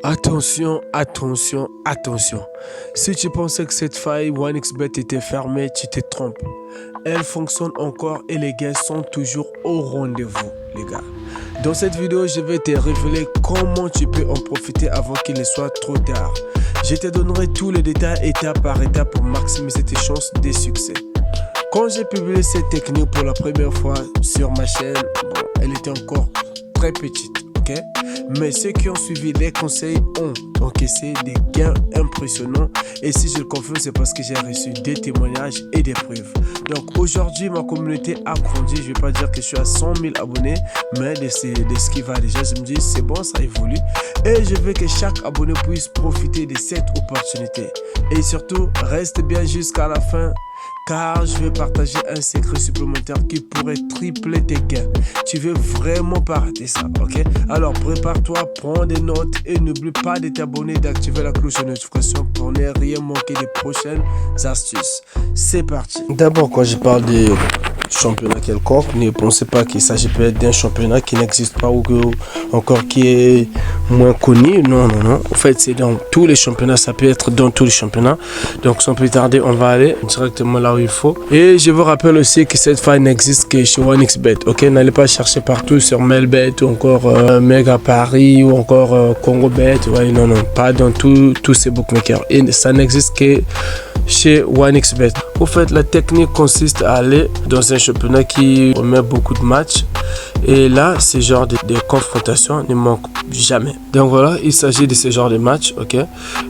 Attention, attention, attention. Si tu pensais que cette faille OneXBet était fermée, tu te trompes. Elle fonctionne encore et les gains sont toujours au rendez-vous, les gars. Dans cette vidéo, je vais te révéler comment tu peux en profiter avant qu'il ne soit trop tard. Je te donnerai tous les détails étape par étape pour maximiser tes chances de succès. Quand j'ai publié cette technique pour la première fois sur ma chaîne, elle était encore très petite. Okay? Mais ceux qui ont suivi les conseils ont encaissé des gains impressionnants. Et si je le confirme, c'est parce que j'ai reçu des témoignages et des preuves. Donc aujourd'hui, ma communauté a grandi. Je ne vais pas dire que je suis à 100 000 abonnés, mais de ce qui va déjà, je me dis c'est bon, ça évolue. Et je veux que chaque abonné puisse profiter de cette opportunité. Et surtout, reste bien jusqu'à la fin, car je vais partager un secret supplémentaire qui pourrait tripler tes gains. Tu veux vraiment pas rater ça, ok? Alors prépare-toi, prends des notes et n'oublie pas de t'abonner et d'activer la cloche de notification pour ne rien manquer des prochaines astuces. C'est parti. D'abord, quand je parle de championnat quelconque, ne pensez pas qu'il s'agit peut-être d'un championnat qui n'existe pas ou encore qui est moins connu. Non. En fait, c'est dans tous les championnats, ça peut être dans tous les championnats. Donc sans plus tarder, on va aller directement là où il faut. Et je vous rappelle aussi que cette faille n'existe que chez OneXBet. Ok, n'allez pas chercher partout sur Melbet ou encore Mega Paris ou encore CongoBet. Ouais, non, pas dans tous ces bookmakers. Et ça n'existe que chez OneXBet. Au fait, la technique consiste à aller dans un championnat qui remet beaucoup de matchs. Et là, ce genre de confrontation ne manque jamais. Donc voilà, il s'agit de ce genre de match. Ok,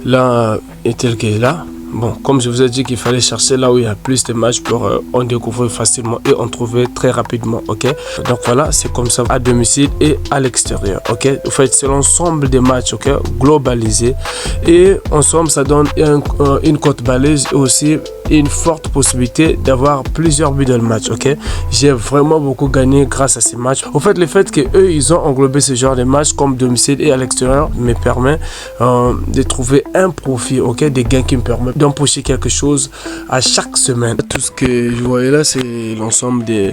là, est tel qu'il est là. Bon, comme je vous ai dit qu'il fallait chercher là où il y a plus de matchs pour en découvrir facilement et en trouver très rapidement, ok? Donc voilà, c'est comme ça à domicile et à l'extérieur, ok? En fait, c'est l'ensemble des matchs, ok? Globalisé. Et ensemble, ça donne une cote balèze et aussi une forte possibilité d'avoir plusieurs buts dans le match, ok? J'ai vraiment beaucoup gagné grâce à ces matchs. En fait, le fait qu'eux, ils ont englobé ce genre de matchs comme domicile et à l'extérieur me permet de trouver un profit, ok? Des gains qui me permettent d'empocher quelque chose à chaque semaine. Tout ce que je voyais là, c'est l'ensemble des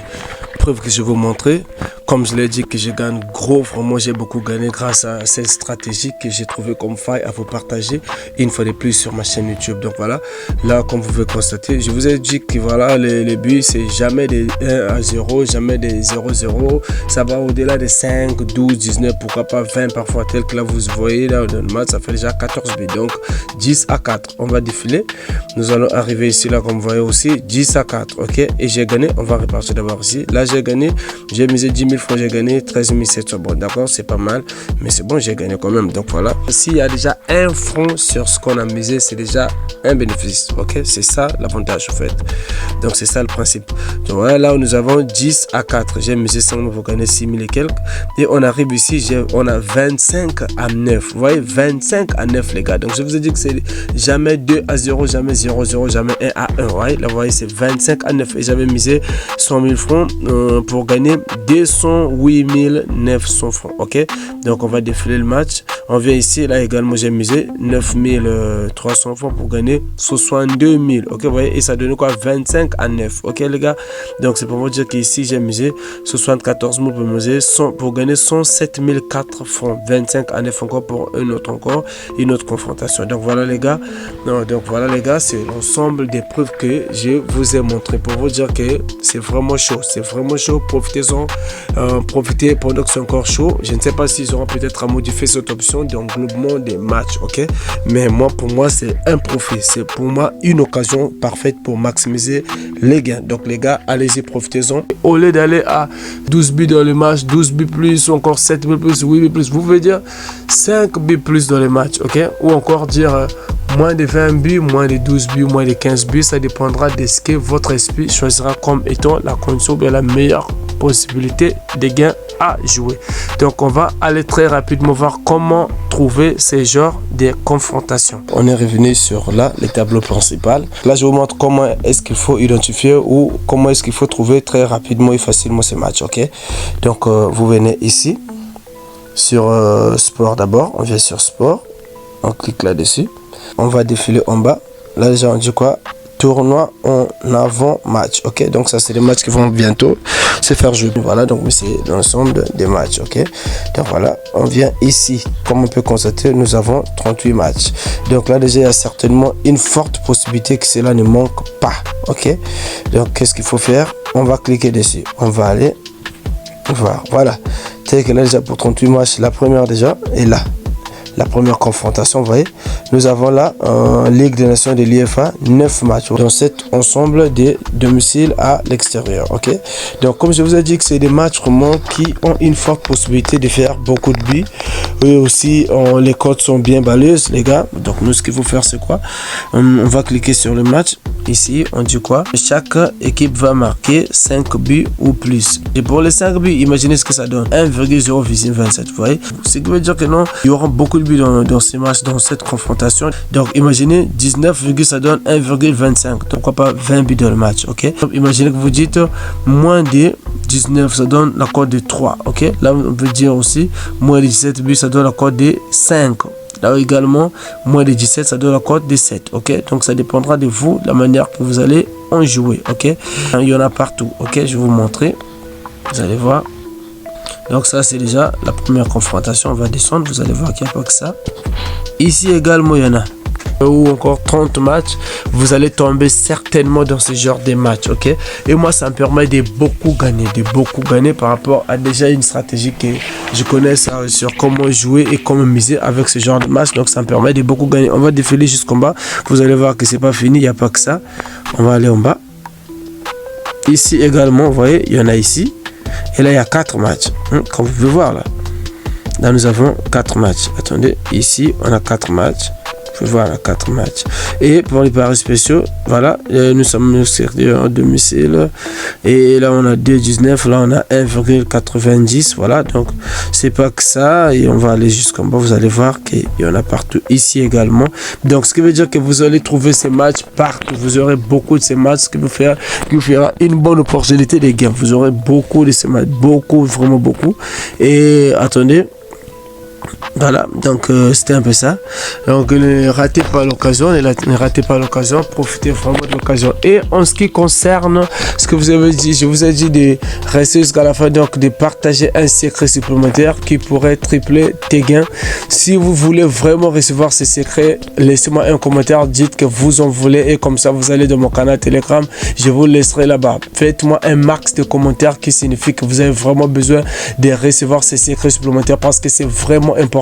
preuves que je vais vous montrer. Comme je l'ai dit que je gagne gros, vraiment j'ai beaucoup gagné grâce à cette stratégie que j'ai trouvé comme faille à vous partager une fois de plus sur ma chaîne YouTube. Donc voilà, là comme vous pouvez constater, je vous ai dit que voilà, les buts c'est jamais des 1-0, jamais des 0-0, ça va au-delà de 5, 12, 19, pourquoi pas 20 parfois, tel que là vous voyez là dans le match, ça fait déjà 14 buts, donc 10-4, on va défiler, nous allons arriver ici là comme vous voyez aussi, 10-4, ok, et j'ai gagné, on va repartir d'abord ici, là j'ai gagné, j'ai misé 10 000 francs, j'ai gagné 13 700, bon d'accord, c'est pas mal, mais c'est bon, j'ai gagné quand même, donc voilà, s'il y a déjà un franc sur ce qu'on a misé, c'est déjà un bénéfice, ok, c'est ça l'avantage en fait, donc c'est ça le principe. Donc voilà, là où nous avons 10-4, j'ai misé 100, vous gagnez 6 000 et quelques, et on arrive ici, on a 25-9, vous voyez, 25-9 les gars, donc je vous ai dit que c'est jamais 2-0, jamais 0-0, jamais 1-1, vous voyez, là vous voyez, c'est 25-9, et j'avais misé 100 000 francs pour gagner 208 900 francs, ok, donc on va défiler le match, on vient ici, là également j'ai misé 9 300 francs pour gagner 62 000, ok, vous voyez, et ça donne quoi, 25-9, ok les gars, donc c'est pour vous dire qu'ici j'ai misé 74 000 pour miser pour gagner 107 400 francs, 25-9 encore pour une autre confrontation. Donc voilà les gars, c'est l'ensemble des preuves que je vous ai montré pour vous dire que c'est vraiment chaud, profitez-en, profitez pendant que c'est encore chaud. Je ne sais pas s'ils auront peut-être à modifier cette option d'englobement des matchs, ok, mais pour moi c'est un profit, c'est pour moi une occasion parfaite pour maximiser les gains. Donc les gars, allez-y, profitez-en. Au lieu d'aller à 12 buts dans le match, 12 buts plus, ou encore 7 buts plus, 8 buts plus, vous pouvez dire 5 buts plus dans les matchs, ok, ou encore dire moins de 20 buts, moins de 12 buts, moins de 15 buts, ça dépendra de ce que votre esprit choisira comme étant la condition de la meilleure possibilité de gains à jouer. Donc on va aller très rapidement voir comment trouver ces genres de confrontations. On est revenu sur là le tableau principal. Là je vous montre comment est-ce qu'il faut identifier ou comment est-ce qu'il faut trouver très rapidement et facilement ces matchs, ok. Donc vous venez ici sur sport d'abord, on vient sur sport, on clique là-dessus, on va défiler en bas. Là déjà on dit quoi, tournoi en avant-match. Ok, donc ça c'est des matchs qui vont bientôt se faire jouer. Voilà, donc c'est l'ensemble des matchs. Ok, donc voilà, on vient ici. Comme on peut constater, nous avons 38 matchs. Donc là déjà il y a certainement une forte possibilité que cela ne manque pas. Ok, donc qu'est-ce qu'il faut faire? On va cliquer dessus, on va aller voir. Voilà, c'est que là déjà pour 38 matchs, la première déjà est là. La première confrontation, vous voyez, nous avons là en Ligue des Nations de l'IFA 9 matchs dans cet ensemble des domiciles à l'extérieur. Ok, donc comme je vous ai dit que c'est des matchs vraiment qui ont une forte possibilité de faire beaucoup de buts. Et aussi les codes sont bien balèzes les gars. Donc nous ce qu'il faut faire c'est quoi? On va cliquer sur le match. Ici on dit quoi? Chaque équipe va marquer 5 buts ou plus. Et pour les 5 buts, imaginez ce que ça donne, 1,027. Vous voyez, ce qui veut dire que non, il y aura beaucoup de buts dans ces matchs, dans cette confrontation. Donc imaginez 19, ça donne 1,25. Pourquoi pas 20 buts dans le match. Ok, donc, imaginez que vous dites moins de 19, ça donne la cote de 3. Ok, là on peut dire aussi moins de 17 buts, ça donne la cote de 5. Là également, moins de 17, ça donne la cote de 7. Ok, donc ça dépendra de vous, la manière que vous allez en jouer. Ok, il y en a partout. Ok, je vais vous montrer. Vous allez voir. Donc ça c'est déjà la première confrontation. On va descendre, vous allez voir qu'il n'y a pas que ça. Ici également il y en a. Ou encore 30 matchs, vous allez tomber certainement dans ce genre de matchs. Ok, et moi ça me permet de beaucoup gagner par rapport à déjà une stratégie que je connais ça, sur comment jouer et comment miser avec ce genre de match. Donc ça me permet de beaucoup gagner. On va défiler jusqu'en bas, vous allez voir que c'est pas fini, il n'y a pas que ça. On va aller en bas. Ici également, vous voyez, il y en a ici. Et là il y a 4 matchs, comme vous pouvez voir là. Là nous avons 4 matchs. Attendez, ici on a 4 matchs. Voilà, 4 matchs. Et pour les paris spéciaux, voilà, nous sommes en domicile. Et là, on a 2,19. Là, on a 1,90. Voilà, donc c'est pas que ça. Et on va aller jusqu'en bas. Vous allez voir qu'il y en a partout. Ici également. Donc, ce qui veut dire que vous allez trouver ces matchs partout. Vous aurez beaucoup de ces matchs qui vous fera une bonne opportunité de gain. Vous aurez beaucoup de ces matchs. Beaucoup, vraiment beaucoup. Et attendez. Voilà, donc c'était un peu ça. Donc ne ratez pas l'occasion, profitez vraiment de l'occasion. Et en ce qui concerne ce que vous avez dit, je vous ai dit de rester jusqu'à la fin, donc de partager un secret supplémentaire qui pourrait tripler tes gains. Si vous voulez vraiment recevoir ces secrets, laissez-moi un commentaire, dites que vous en voulez et comme ça vous allez dans mon canal Telegram, je vous laisserai là-bas. Faites-moi un max de commentaires qui signifie que vous avez vraiment besoin de recevoir ces secrets supplémentaires parce que c'est vraiment important